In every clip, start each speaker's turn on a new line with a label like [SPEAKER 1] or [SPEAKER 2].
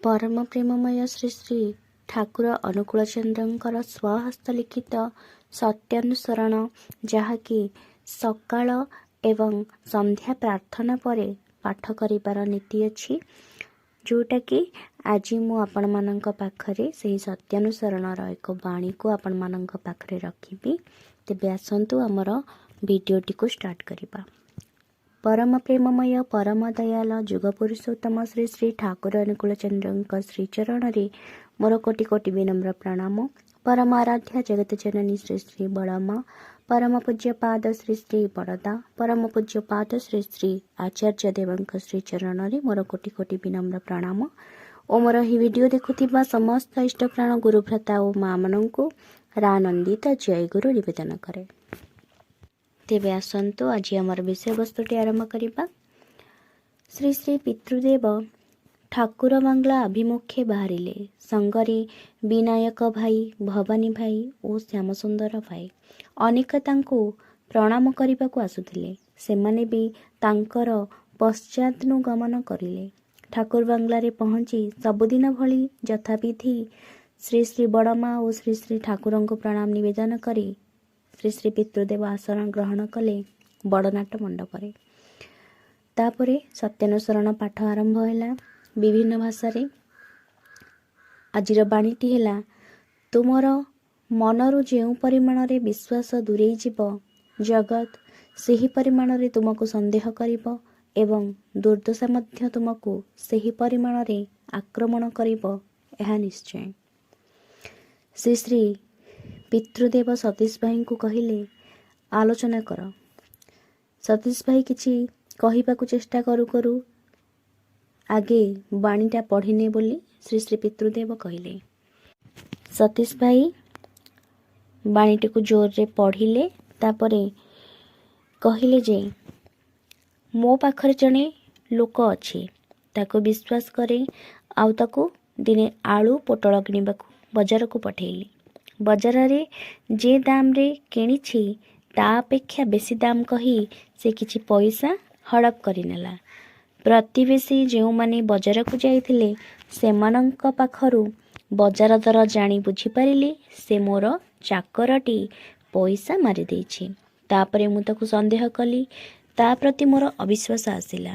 [SPEAKER 1] परम प्रेममय श्री श्री ठाकुर अनुकूलचंद्रଙ୍କର स्वहस्त लिखित सत्यानुसरण, ଯାହାକି ସକାଳ ଏବଂ ସନ୍ଧ୍ୟା ପ୍ରାର୍ଥନା ପରେ ପାଠ କରିବାର ନୀତି ଅଛି, ଯେଉଁଟାକି ଆଜି ମୁଁ ଆପଣମାନଙ୍କ ପାଖରେ ସେହି ସତ୍ୟାନୁସରଣର ଏକ ବାଣୀକୁ ଆପଣମାନଙ୍କ ପାଖରେ ରଖିବି। ତେବେ ଆସନ୍ତୁ ଆମର ଭିଡ଼ିଓଟିକୁ ଷ୍ଟାର୍ଟ କରିବା। परम प्रेममय परम दयाल जुग पुरुषोत्तम श्री श्री ठाकुर अनुकूलचंद्रଙ୍କ श्रीचरणରେ मोर कोटि कोटि विनम्र प्रणाम। परम आराध्या जगत जननी श्री श्री बड़मा, परम पूज्य पाद श्री श्री बड़दा, परम पूज्य पाद श्री श्री आचार्य देवଙ୍କ श्रीचरणରେ मोर कोटि कोटि विनम्र प्रणाम। ओ मोर ଏହି ଭିଡ଼ିଓ ଦେଖୁଥିବା ସମସ୍ତ ଇଷ୍ଟପ୍ରାଣ ଗୁରୁଭ୍ରାତା ଓ ମା' ମାନଙ୍କୁ ରାନନ୍ଦିତ ଜୟ ଗୁରୁ ନିବେଦନ କରେ। ତେବେ ଆସନ୍ତୁ ଆଜି ଆମର ବିଷୟବସ୍ତୁଟି ଆରମ୍ଭ କରିବା। ଶ୍ରୀ ଶ୍ରୀ ପିତୃଦେବ ଠାକୁର ବାଙ୍ଗଲା ଅଭିମୁଖେ ବାହାରିଲେ। ସଙ୍ଗରେ ବିନାୟକ ଭାଇ, ଭବାନୀ ଭାଇ ଓ ଶ୍ୟାମସୁନ୍ଦର ଭାଇ ଅନେକ ତାଙ୍କୁ ପ୍ରଣାମ କରିବାକୁ ଆସୁଥିଲେ। ସେମାନେ ବି ତାଙ୍କର ପଶ୍ଚାତନୁଗମନ କରିଲେ। ଠାକୁର ବାଙ୍ଗଲାରେ ପହଞ୍ଚି ସବୁଦିନ ଭଳି ଯଥାବିଧି ଶ୍ରୀ ଶ୍ରୀ ବଡ଼ମା ଓ ଶ୍ରୀ ଶ୍ରୀ ଠାକୁରଙ୍କୁ ପ୍ରଣାମ ନିବେଦନ କରି ଶ୍ରୀ ଶ୍ରୀ ପିତୃଦେବ ଆସନ ଗ୍ରହଣ କଲେ ବଡ଼ନାଟ ମଣ୍ଡପରେ। ତାପରେ ସତ୍ୟାନୁସରଣ ପାଠ ଆରମ୍ଭ ହେଲା ବିଭିନ୍ନ ଭାଷାରେ। ଆଜିର ବାଣୀଟି ହେଲା, ତୁମର ମନରୁ ଯେଉଁ ପରିମାଣରେ ବିଶ୍ୱାସ ଦୂରେଇ ଯିବ, ଜଗତ ସେହି ପରିମାଣରେ ତୁମକୁ ସନ୍ଦେହ କରିବ ଏବଂ ଦୁର୍ଦ୍ଦଶା ମଧ୍ୟ ତୁମକୁ ସେହି ପରିମାଣରେ ଆକ୍ରମଣ କରିବ, ଏହା ନିଶ୍ଚୟ। ଶ୍ରୀ ଶ୍ରୀ ପିତୃଦେବ ସତୀଶ ଭାଇଙ୍କୁ କହିଲେ, ଆଲୋଚନା କର। ସତୀଶ ଭାଇ କିଛି କହିବାକୁ ଚେଷ୍ଟା କରୁ କରୁ ଆଗେ ବାଣୀଟା ପଢ଼ିନେ ବୋଲି ଶ୍ରୀ ଶ୍ରୀ ପିତୃଦେବ କହିଲେ। ସତୀଶ ଭାଇ ବାଣୀଟିକୁ ଜୋରରେ ପଢ଼ିଲେ। ତାପରେ କହିଲେ ଯେ, ମୋ ପାଖରେ ଜଣେ ଲୋକ ଅଛି, ତାକୁ ବିଶ୍ୱାସ କରେ, ଆଉ ତାକୁ ଦିନେ ଆଳୁ ପୋଟଳ କିଣିବାକୁ ବଜାରକୁ ପଠେଇଲି। ବଜାରରେ ଯେ ଦାମରେ କିଣିଛି ତା ଅପେକ୍ଷା ବେଶୀ ଦାମ କହି ସେ କିଛି ପଇସା ହଡ଼ପ କରିନେଲା। ପ୍ରତିବେଶୀ ଯେଉଁମାନେ ବଜାରକୁ ଯାଇଥିଲେ ସେମାନଙ୍କ ପାଖରୁ ବଜାର ଦର ଜାଣି ବୁଝିପାରିଲି ସେ ମୋର ଚାକରଟି ପଇସା ମାରିଦେଇଛି। ତାପରେ ମୁଁ ତାକୁ ସନ୍ଦେହ କଲି, ତା ପ୍ରତି ମୋର ଅବିଶ୍ୱାସ ଆସିଲା।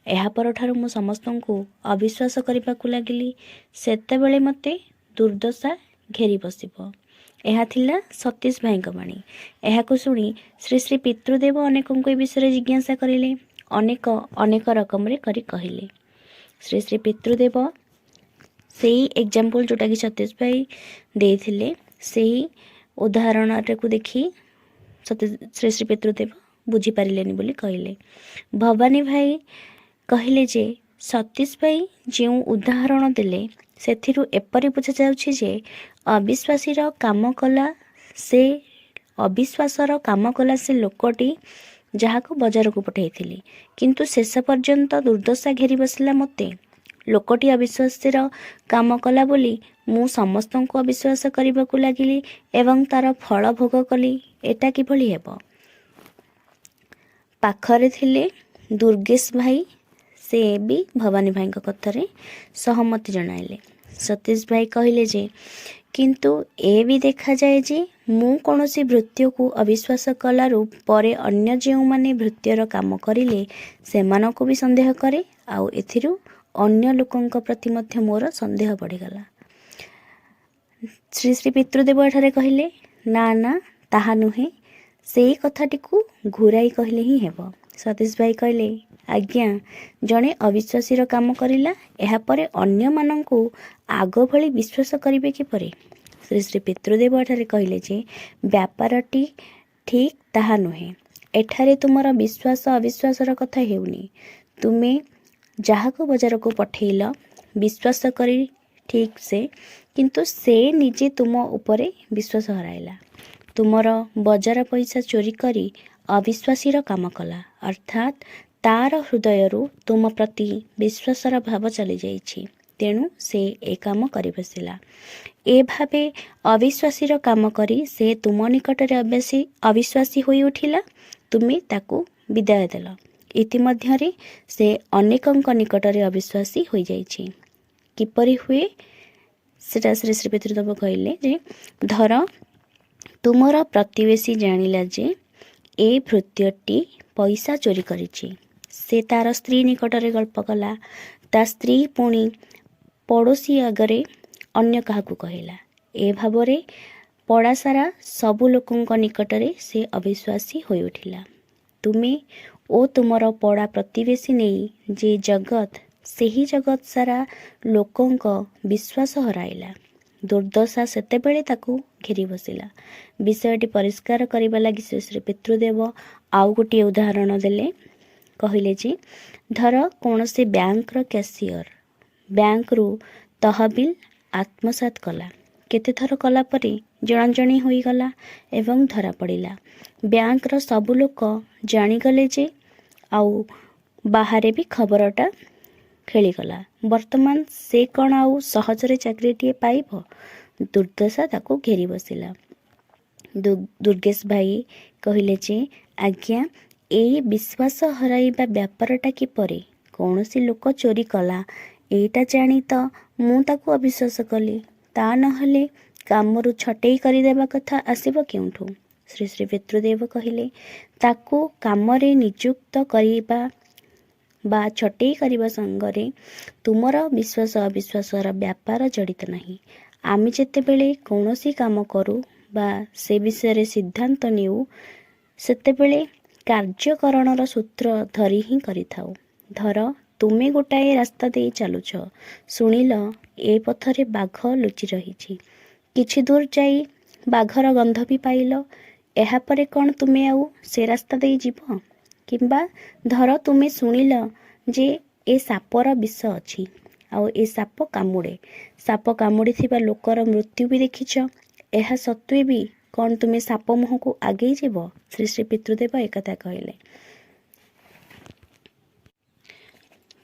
[SPEAKER 1] ଏହା ପରଠାରୁ ମୁଁ ସମସ୍ତଙ୍କୁ ଅବିଶ୍ୱାସ କରିବାକୁ ଲାଗିଲି। ସେତେବେଳେ ମୋତେ ଦୁର୍ଦ୍ଦଶା ଘେରି ବସିବ। ଏହା ଥିଲା ସତୀଶ ଭାଇଙ୍କ ବାଣୀ। ଏହାକୁ ଶୁଣି ଶ୍ରୀ ଶ୍ରୀ ପିତୃଦେବ ଅନେକଙ୍କୁ ଏ ବିଷୟରେ ଜିଜ୍ଞାସା କରିଲେ। ଅନେକ ଅନେକ ରକମରେ କରି କହିଲେ। ଶ୍ରୀ ଶ୍ରୀ ପିତୃଦେବ ସେଇ ଏକ୍ଜାମ୍ପଲ୍ ଯେଉଁଟାକି ସତୀଶ ଭାଇ ଦେଇଥିଲେ, ସେହି ଉଦାହରଣଟାକୁ ଦେଖି ଶ୍ରୀ ଶ୍ରୀ ପିତୃଦେବ ବୁଝିପାରିଲେନି ବୋଲି କହିଲେ। ଭବାନୀ ଭାଇ କହିଲେ ଯେ, ସତୀଶ ଭାଇ ଯେଉଁ ଉଦାହରଣ ଦେଲେ ସେଥିରୁ ଏପରି ବୁଝାଯାଉଛି ଯେ ଅବିଶ୍ୱାସର କାମ କଲା ସେ ଲୋକଟି ଯାହାକୁ ବଜାରକୁ ପଠାଇଥିଲି, କିନ୍ତୁ ଶେଷ ପର୍ଯ୍ୟନ୍ତ ଦୁର୍ଦ୍ଦଶା ଘେରି ବସିଲା ମୋତେ। ଲୋକଟି ଅବିଶ୍ୱାସର କାମ କଲା ବୋଲି ମୁଁ ସମସ୍ତଙ୍କୁ ଅବିଶ୍ୱାସ କରିବାକୁ ଲାଗିଲି ଏବଂ ତାର ଫଳ ଭୋଗ କଲି। ଏଟା କିଭଳି ହେବ? ପାଖରେ ଥିଲେ ଦୁର୍ଗେଶ ଭାଇ, ସେ ବି ଭବାନୀ ଭାଇଙ୍କ କଥାରେ ସହମତି ଜଣାଇଲେ। ସତୀଶ ଭାଇ କହିଲେ ଯେ, କିନ୍ତୁ ଏ ବି ଦେଖାଯାଏ ଯେ ମୁଁ କୌଣସି ଭୃତ୍ୟକୁ ଅବିଶ୍ୱାସ କଲାରୁ ପରେ ଅନ୍ୟ ଯେଉଁମାନେ ଭୃତ୍ୟର କାମ କରିଲେ ସେମାନଙ୍କୁ ବି ସନ୍ଦେହ କରେ, ଆଉ ଏଥିରୁ ଅନ୍ୟ ଲୋକଙ୍କ ପ୍ରତି ମଧ୍ୟ ମୋର ସନ୍ଦେହ ବଢ଼ିଗଲା। ଶ୍ରୀ ଶ୍ରୀ ପିତୃଦେବ ଏଠାରେ କହିଲେ, ନା ନା ତାହା ନୁହେଁ, ସେଇ କଥାଟିକୁ ଘୁରାଇ କହିଲେ ହିଁ ହେବ। ସତୀଶ ଭାଇ କହିଲେ, ଆଜ୍ଞା, ଜଣେ ଅବିଶ୍ୱାସୀର କାମ କରିଲା, ଏହାପରେ ଅନ୍ୟମାନଙ୍କୁ ଆଗ ଭଳି ବିଶ୍ୱାସ କରିବେ କିପରି? ଶ୍ରୀ ଶ୍ରୀ ପିତୃଦେବ ଏଠାରେ କହିଲେ ଯେ, ବ୍ୟାପାରଟି ଠିକ୍ ତାହା ନୁହେଁ। ଏଠାରେ ତୁମର ବିଶ୍ୱାସ ଅବିଶ୍ୱାସର କଥା ହେଉନି। ତୁମେ ଯାହାକୁ ବଜାରକୁ ପଠେଇଲ ବିଶ୍ୱାସ କରି ଠିକ୍ ସେ, କିନ୍ତୁ ସେ ନିଜେ ତୁମ ଉପରେ ବିଶ୍ୱାସ ହରାଇଲା। ତୁମର ବଜାର ପଇସା ଚୋରି କରି ଅବିଶ୍ୱାସୀର କାମ କଲା, ଅର୍ଥାତ୍ ତାର ହୃଦୟରୁ ତୁମ ପ୍ରତି ବିଶ୍ୱାସର ଭାବ ଚାଲିଯାଇଛି, ତେଣୁ ସେ ଏ କାମ କରି ବସିଲା। ଏ ଭାବେ ଅବିଶ୍ୱାସୀର କାମ କରି ସେ ତୁମ ନିକଟରେ ଅବିଶ୍ୱାସୀ ହୋଇ ଉଠିଲା। ତୁମେ ତାକୁ ବିଦାୟ ଦେଲ। ଇତିମଧ୍ୟରେ ସେ ଅନେକଙ୍କ ନିକଟରେ ଅବିଶ୍ୱାସୀ ହୋଇଯାଇଛି। କିପରି ହୁଏ ସେଟା ଶ୍ରୀ ଶ୍ରୀ ପିତୃଦେବ କହିଲେ ଯେ ଧର ତୁମର ପ୍ରତିବେଶୀ ଜାଣିଲା ଯେ ଏ ଭୃତ୍ୟଟି ପଇସା ଚୋରି କରିଛି। ସେ ତାର ସ୍ତ୍ରୀ ନିକଟରେ ଗଳ୍ପ କଲା। ତା ସ୍ତ୍ରୀ ପୁଣି ପଡ଼ୋଶୀ ଆଗରେ ଅନ୍ୟ କାହାକୁ କହିଲା। ଏ ଭାବରେ ପଡ଼ାସାରା ସବୁ ଲୋକଙ୍କ ନିକଟରେ ସେ ଅବିଶ୍ୱାସୀ ହୋଇଉଠିଲା। ତୁମେ ଓ ତୁମର ପଡ଼ା ପ୍ରତିବେଶୀ ନେଇ ଯେ ଜଗତ, ସେହି ଜଗତ ସାରା ଲୋକଙ୍କ ବିଶ୍ୱାସ ହରାଇଲା। ଦୁର୍ଦ୍ଦଶା ସେତେବେଳେ ତାକୁ ଘେରି ବସିଲା। ବିଷୟଟି ପରିଷ୍କାର କରିବା ଲାଗି ଶ୍ରୀ ଶ୍ରୀ ପିତୃଦେବ ଆଉ ଗୋଟିଏ ଉଦାହରଣ ଦେଲେ। କହିଲେ ଯେ ଧର କୌଣସି ବ୍ୟାଙ୍କର କ୍ୟାସିୟର ବ୍ୟାଙ୍କରୁ ତହବିଲ ଆତ୍ମସାତ କଲା। କେତେଥର କଲା ପରେ ଜଣାଜଣି ହୋଇଗଲା ଏବଂ ଧରାପଡ଼ିଲା। ବ୍ୟାଙ୍କର ସବୁ ଲୋକ ଜାଣିଗଲେ ଯେ, ଆଉ ବାହାରେ ବି ଖବରଟା ଖେଳିଗଲା। ବର୍ତ୍ତମାନ ସେ କ'ଣ ଆଉ ସହଜରେ ଚାକିରିଟିଏ ପାଇବ? ଦୁର୍ଦ୍ଦଶା ତାକୁ ଘେରି ବସିଲା। ଦୁର୍ଗେଶ ଭାଇ କହିଲେ ଯେ ଆଜ୍ଞା, ଏଇ ବିଶ୍ୱାସ ହରାଇବା ବ୍ୟାପାରଟା କିପରି? କୌଣସି ଲୋକ ଚୋରି କଲା, ଏଇଟା ଜାଣି ତ ମୁଁ ତାକୁ ଅବିଶ୍ୱାସ କଲି। ତା ନହେଲେ କାମରୁ ଛଟେଇ କରିଦେବା କଥା ଆସିବ କେଉଁଠୁ? ଶ୍ରୀ ଶ୍ରୀ ପିତୃଦେବ କହିଲେ ତାକୁ କାମରେ ନିଯୁକ୍ତ କରିବା ବା ଛଟେଇ କରିବା ସଙ୍ଗରେ ତୁମର ବିଶ୍ୱାସ ଅବିଶ୍ୱାସର ବ୍ୟାପାର ଜଡ଼ିତ ନାହିଁ। ଆମେ ଯେତେବେଳେ କୌଣସି କାମ କରୁ ବା ସେ ବିଷୟରେ ସିଦ୍ଧାନ୍ତ ନେଉ, ସେତେବେଳେ କାର୍ଯ୍ୟକରଣର ସୂତ୍ର ଧରି ହିଁ କରିଥାଉ। ଧର ତୁମେ ଗୋଟାଏ ରାସ୍ତା ଦେଇ ଚାଲୁଛ, ଶୁଣିଲ ଏ ପଥରେ ବାଘ ଲୁଚି ରହିଛି। କିଛି ଦୂର ଯାଇ ବାଘର ଗନ୍ଧ ବି ପାଇଲ। ଏହାପରେ କ'ଣ ତୁମେ ଆଉ ସେ ରାସ୍ତା ଦେଇ ଯିବ? କିମ୍ବା ଧର ତୁମେ ଶୁଣିଲ ଯେ ଏ ସାପର ବିଷ ଅଛି, ଆଉ ଏ ସାପ କାମୁଡ଼େ। ସାପ କାମୁଡ଼ିଥିବା ଲୋକର ମୃତ୍ୟୁ ବି ଦେଖିଛ। ଏହା ସତ୍ତ୍ୱେ ବି କ'ଣ ତୁମେ ସାପ ମୁହଁକୁ ଆଗେଇ ଯିବ? ଶ୍ରୀ ଶ୍ରୀ ପିତୃଦେବ ଏକଥା କହିଲେ।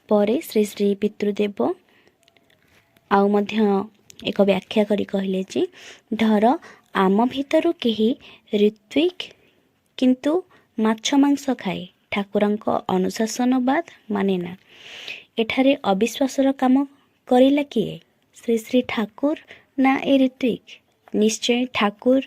[SPEAKER 1] ପରେ ଶ୍ରୀ ଶ୍ରୀ ପିତୃଦେବ ଆଉ ମଧ୍ୟ ଏକ ବ୍ୟାଖ୍ୟା କରି କହିଲେ ଯେ ଧର ଆମ ଭିତରୁ କେହି ଋତ୍ୱିକ କିନ୍ତୁ ମାଛ ମାଂସ ଖାଏ, ଠାକୁରଙ୍କ ଅନୁଶାସନବାଦ ମାନେ ନା। ଏଠାରେ ଅବିଶ୍ୱାସର କାମ କରିଲା କିଏ? ଶ୍ରୀ ଶ୍ରୀ ଠାକୁର ନା ଏ ଋତ୍ୱିକ? ନିଶ୍ଚୟ ଠାକୁର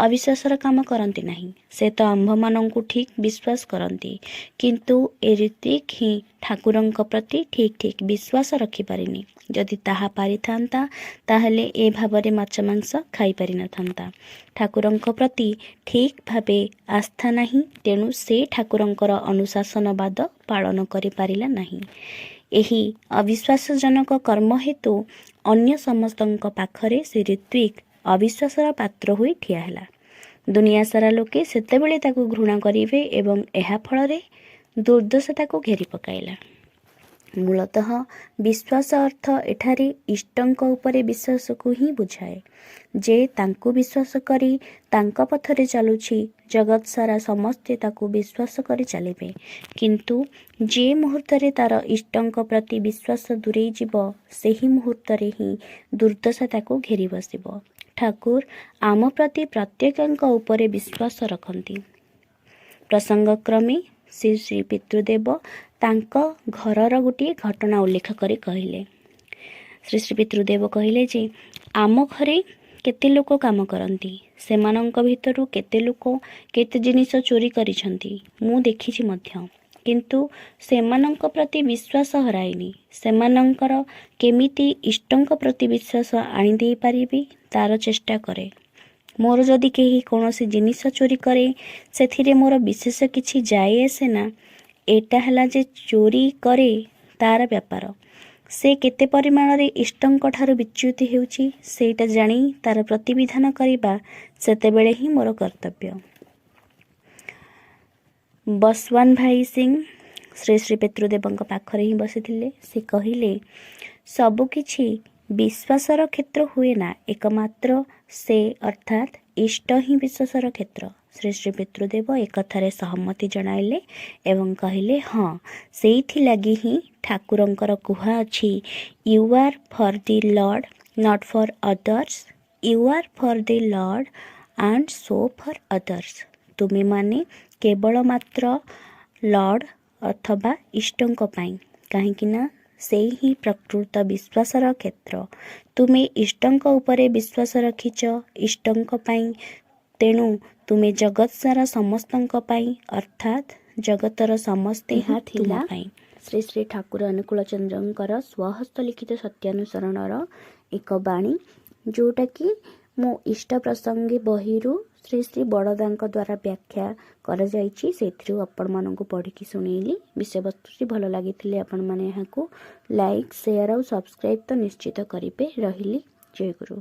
[SPEAKER 1] ଅବିଶ୍ୱାସର କାମ କରନ୍ତି ନାହିଁ। ସେ ତ ଆମ୍ଭମାନଙ୍କୁ ଠିକ୍ ବିଶ୍ୱାସ କରନ୍ତି, କିନ୍ତୁ ଏ ଋତ୍ୱିକ ହିଁ ଠାକୁରଙ୍କ ପ୍ରତି ଠିକ୍ ଠିକ୍ ବିଶ୍ୱାସ ରଖିପାରିନି। ଯଦି ତାହା ପାରିଥାନ୍ତା ତାହେଲେ ଏ ଭାବରେ ମାଛ ମାଂସ ଖାଇପାରିନଥାନ୍ତା। ଠାକୁରଙ୍କ ପ୍ରତି ଠିକ୍ ଭାବେ ଆସ୍ଥା ନାହିଁ, ତେଣୁ ସେ ଠାକୁରଙ୍କର ଅନୁଶାସନବାଦ ପାଳନ କରିପାରିଲା ନାହିଁ। ଏହି ଅବିଶ୍ୱାସଜନକ କର୍ମ ହେତୁ ଅନ୍ୟ ସମସ୍ତଙ୍କ ପାଖରେ ସେ ଋତ୍ୱିକ ଅବିଶ୍ୱାସର ପାତ୍ର ହୋଇ ଠିଆ ହେଲା। ଦୁନିଆ ସାରା ଲୋକେ ସେତେବେଳେ ତାକୁ ଘୃଣା କରିବେ ଏବଂ ଏହା ଫଳରେ ଦୁର୍ଦ୍ଦଶା ତାକୁ ଘେରି ପକାଇଲା। ମୂଳତଃ ବିଶ୍ୱାସ ଅର୍ଥ ଏଠାରେ ଇଷ୍ଟଙ୍କ ଉପରେ ବିଶ୍ୱାସକୁ ହିଁ ବୁଝାଏ। ଯେ ତାଙ୍କୁ ବିଶ୍ୱାସ କରି ତାଙ୍କ ପଥରେ ଚାଲୁଛି, ଜଗତ ସାରା ସମସ୍ତେ ତାକୁ ବିଶ୍ୱାସ କରି ଚାଲିବେ। କିନ୍ତୁ ଯେ ମୁହୂର୍ତ୍ତରେ ତାର ଇଷ୍ଟଙ୍କ ପ୍ରତି ବିଶ୍ୱାସ ଦୂରେଇ ଯିବ, ସେହି ମୁହୂର୍ତ୍ତରେ ହିଁ ଦୁର୍ଦ୍ଦଶା ତାକୁ ଘେରି ବସିବ। ଠାକୁର ଆମ ପ୍ରତି ପ୍ରତ୍ୟେକଙ୍କ ଉପରେ ବିଶ୍ୱାସ ରଖନ୍ତି। ପ୍ରସଙ୍ଗକ୍ରମେ ଶ୍ରୀ ଶ୍ରୀ ପିତୃଦେବ ତାଙ୍କ ଘରର ଗୋଟିଏ ଘଟଣା ଉଲ୍ଲେଖ କରି କହିଲେ। ଶ୍ରୀ ଶ୍ରୀ ପିତୃଦେବ କହିଲେ ଯେ ଆମ ଘରେ କେତେ ଲୋକ କାମ କରନ୍ତି। ସେମାନଙ୍କ ଭିତରୁ କେତେ ଲୋକ କେତେ ଜିନିଷ ଚୋରି କରିଛନ୍ତି ମୁଁ ଦେଖିଛି ମଧ୍ୟ। କିନ୍ତୁ ସେମାନଙ୍କ ପ୍ରତି ବିଶ୍ୱାସ ହରାଇନି। ସେମାନଙ୍କର କେମିତି ଇଷ୍ଟଙ୍କ ପ୍ରତି ବିଶ୍ୱାସ ଆଣିଦେଇ ପାରିବି ତାର ଚେଷ୍ଟା କରେ। ମୋର ଯଦି କେହି କୌଣସି ଜିନିଷ ଚୋରି କରେ, ସେଥିରେ ମୋର ବିଶେଷ କିଛି ଯାଏ ଆସେ ନା। ଏଟା ହେଲା ଯେ ଚୋରି କରେ ତାର ବ୍ୟାପାର। ସେ କେତେ ପରିମାଣରେ ଇଷ୍ଟଙ୍କ ଠାରୁ ବିଚ୍ୟୁତି ହେଉଛି ସେଇଟା ଜାଣି ତାର ପ୍ରତିବିଧାନ କରିବା ସେତେବେଳେ ହିଁ ମୋର କର୍ତ୍ତବ୍ୟ। ବସୱାନ ଭାଇ ସିଂ ଶ୍ରୀ ଶ୍ରୀ ପିତୃଦେବଙ୍କ ପାଖରେ ହିଁ ବସିଥିଲେ। ସେ କହିଲେ ସବୁକିଛି ବିଶ୍ୱାସର କ୍ଷେତ୍ର ହୁଏ ନା, ଏକମାତ୍ର ସେ ଅର୍ଥାତ୍ ଇଷ୍ଟ ହିଁ ବିଶ୍ୱାସର କ୍ଷେତ୍ର। ଶ୍ରୀ ଶ୍ରୀ ପିତୃଦେବ ଏକଥାରେ ସହମତି ଜଣାଇଲେ ଏବଂ କହିଲେ ହଁ, ସେଇଥିଲାଗି ହିଁ ଠାକୁରଙ୍କର କୁହା ଅଛି you are for the lord not for others, you are for the lord and so for others. ତୁମେମାନେ କେବଳ ମାତ୍ର ଲର୍ଡ଼ ଅଥବା ଇଷ୍ଟଙ୍କ ପାଇଁ, କାହିଁକି ନା से ही प्रकृत विश्वासर क्षेत्र। तुमे इष्टଙ୍କ उपरे विश्वास रखिच इष्टଙ୍କ ପାଇଁ, तेणु तुमे जगत सारा समस्तଙ୍କ ପାଇଁ, अर्थात जगतर समस्ते ହିଁ ତୁମ ପାଇଁ। ଶ୍ରୀ ଶ୍ରୀ ଠାକୁର ଅନୁକୂଳ ଚନ୍ଦ୍ରଙ୍କର ସ୍ୱହସ୍ତ ଲିଖିତ ସତ୍ୟାନୁସରଣର ଏକ ବାଣୀ, ଯେଉଁଟାକି ମୋ ଇଷ୍ଟ ପ୍ରସଙ୍ଗୀ ବହିରୁ ଶ୍ରୀ ଶ୍ରୀ ବଡ଼ଦାଙ୍କ ଦ୍ୱାରା ବ୍ୟାଖ୍ୟା କରାଯାଇଛି। ସେଥିରୁ ଆପଣମାନଙ୍କୁ ପଢ଼ିକି ଶୁଣେଇଲି। ବିଷୟବସ୍ତୁଟି ଭଲ ଲାଗିଥିଲେ ଆପଣମାନେ ଏହାକୁ ଲାଇକ୍, ସେୟାର ଆଉ ସବସ୍କ୍ରାଇବ୍ ତ ନିଶ୍ଚିତ କରିବେ। ରହିଲି। ଜୟ ଗୁରୁ।